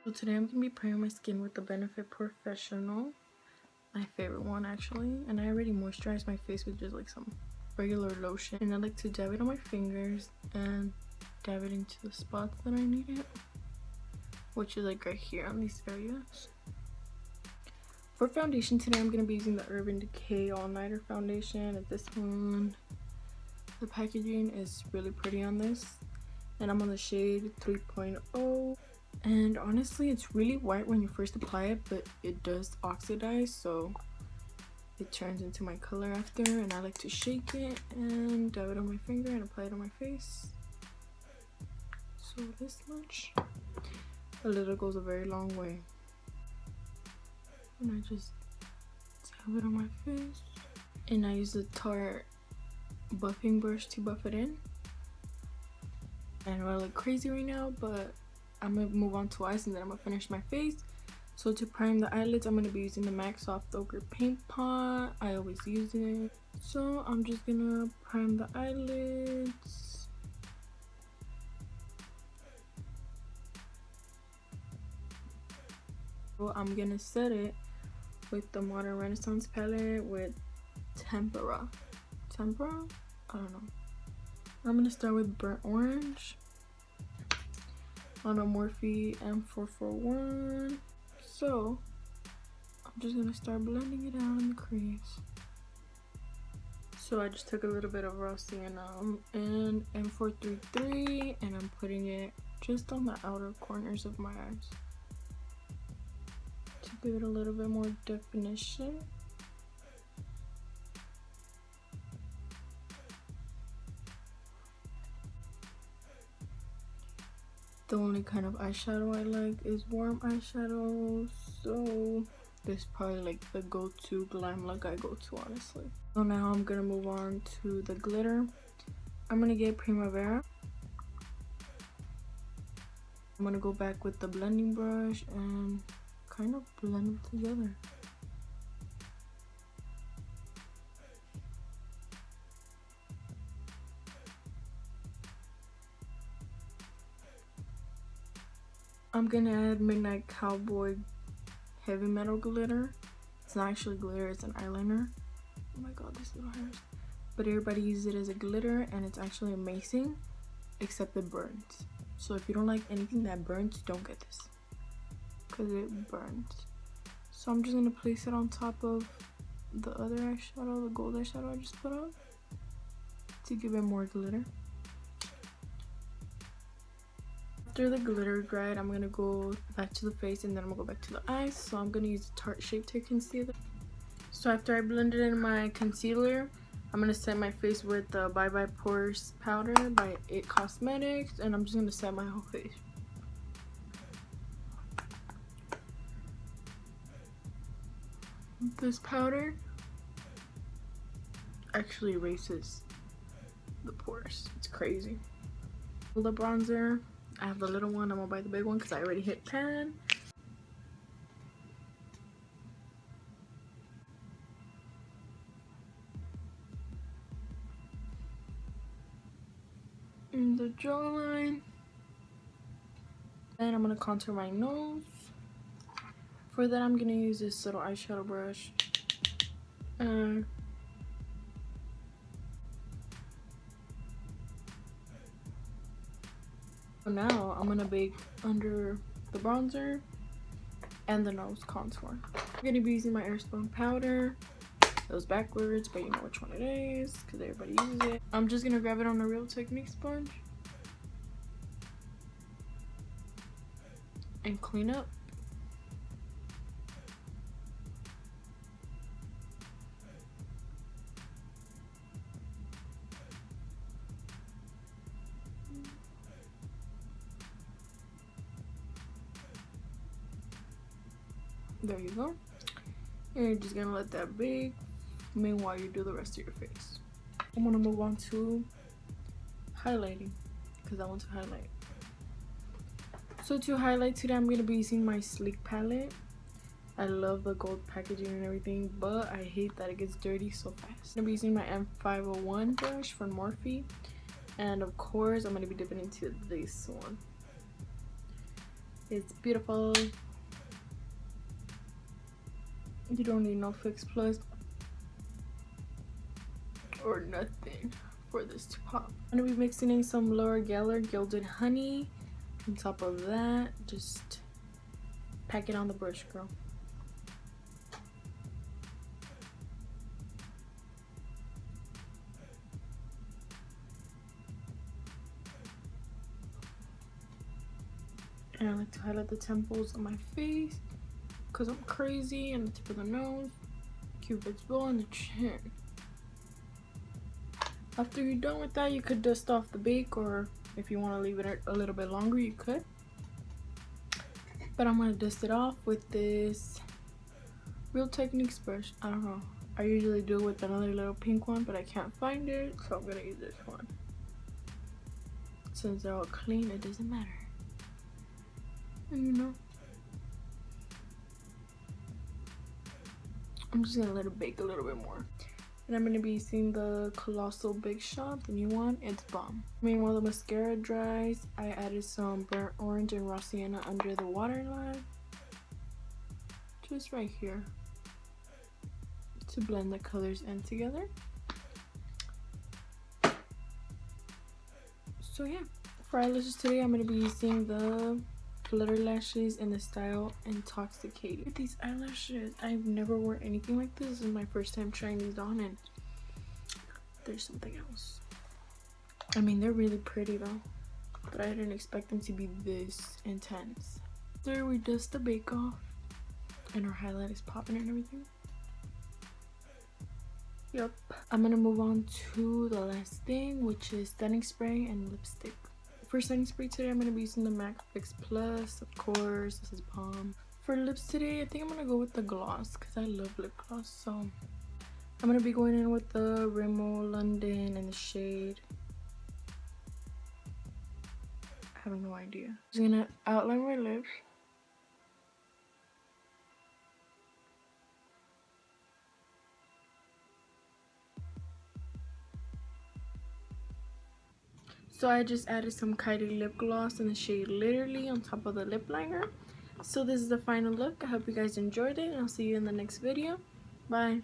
So today I'm going to be priming my skin with the Benefit Professional. My favorite one actually. And I already moisturized my face with just like some regular lotion. And I like to dab it on my fingers and dab it into the spots that I need it. Which is like right here on these areas. For foundation today I'm going to be using the Urban Decay All Nighter Foundation. It's this one. The packaging is really pretty on this. And I'm on the shade 3.0. And honestly, it's really white when you first apply it, but it does oxidize, so it turns into my color after. And I like to shake it and dab it on my finger and apply it on my face. So this much. A little goes a very long way. And I just dab it on my face. And I use the Tarte buffing brush to buff it in. I know I look crazy right now, but I'm gonna move on to eyes and then I'm gonna finish my face. So to prime the eyelids, I'm gonna be using the MAC Soft Ochre Paint Pot. I always use it. So I'm just gonna prime the eyelids. So I'm gonna set it with the Modern Renaissance palette with Tempera. Tempera? I don't know. I'm gonna start with Burnt Orange on a Morphe M441. So I'm just gonna start blending it out in the crease. So I just took a little bit of raw sienna and M433 and I'm putting it just on the outer corners of my eyes to give it a little bit more definition. The only kind of eyeshadow I like is warm eyeshadow, so this is probably like the go-to glam look I go to, honestly. So now I'm gonna move on to the glitter. I'm gonna get Primavera. I'm gonna go back with the blending brush and kind of blend them together. I'm gonna add Midnight Cowboy Heavy Metal Glitter. It's not actually glitter, it's an eyeliner. Oh my god, this little hairs. But everybody uses it as a glitter and it's actually amazing, except it burns. So if you don't like anything that burns, don't get this, because it burns. So I'm just gonna place it on top of the other eyeshadow, the gold eyeshadow I just put on, to give it more glitter. After the glitter dried, I'm gonna go back to the face and then I'm gonna go back to the eyes. So I'm gonna use the Tarte Shape Tape Concealer. So after I blended in my concealer, I'm gonna set my face with the Bye Bye Pores powder by It Cosmetics, and I'm just gonna set my whole face. This powder actually erases the pores. It's crazy. The bronzer, I have the little one. I'm gonna buy the big one because I already hit pan. In the jawline. Then I'm gonna contour my nose. For that, I'm gonna use this little eyeshadow brush. Now I'm gonna bake under the bronzer and the nose contour. I'm gonna be using my Airspun powder. It was backwards, but you know which one it is because everybody uses it. I'm just gonna grab it on a Real Technique sponge and clean up. There you go. And you're just gonna let that bake. Meanwhile, you do the rest of your face. I'm gonna move on to highlighting because I want to highlight. So to highlight today, I'm gonna be using my Sleek palette. I love the gold packaging and everything, but I hate that it gets dirty so fast. I'm gonna be using my M501 brush from Morphe, and of course, I'm gonna be dipping into this one. It's beautiful. You don't need no Fix Plus or nothing for this to pop. I'm gonna be mixing in some Laura Geller Gilded Honey. On top of that, just pack it on the brush, girl. And I like to highlight the temples on my face because I'm crazy, and the tip of the nose, Cupid's bow, and the chin. After you're done with that, you could dust off the bake, or if you want to leave it a little bit longer, you could. But I'm going to dust it off with this Real Techniques brush. I don't know. I usually do it with another little pink one, but I can't find it, so I'm going to use this one. Since they're all clean, it doesn't matter. And you know, I'm just going to let it bake a little bit more. And I'm going to be using the Colossal Big Shot, the new one. It's bomb. Meanwhile, the mascara dries, I added some burnt orange and raw sienna under the waterline. Just right here. To blend the colors in together. So yeah, for eyelashes today, I'm going to be using the Flutter Lashes in the style Intoxicated. These eyelashes, I've never worn anything like this. This is my first time trying these on, and there's something else. I mean, they're really pretty though, but I didn't expect them to be this intense. There we dust the bake off, and our highlight is popping and everything. Yep. I'm gonna move on to the last thing, which is setting spray and lipstick. For setting spray today, I'm going to be using the MAC Fix Plus, of course. This is bomb. For lips today, I think I'm going to go with the gloss because I love lip gloss. So I'm going to be going in with the Rimmel London in the shade. I have no idea. I'm just going to outline my lips. So I just added some Kylie lip gloss in the shade Literally on top of the lip liner. So this is the final look. I hope you guys enjoyed it, and I'll see you in the next video. Bye.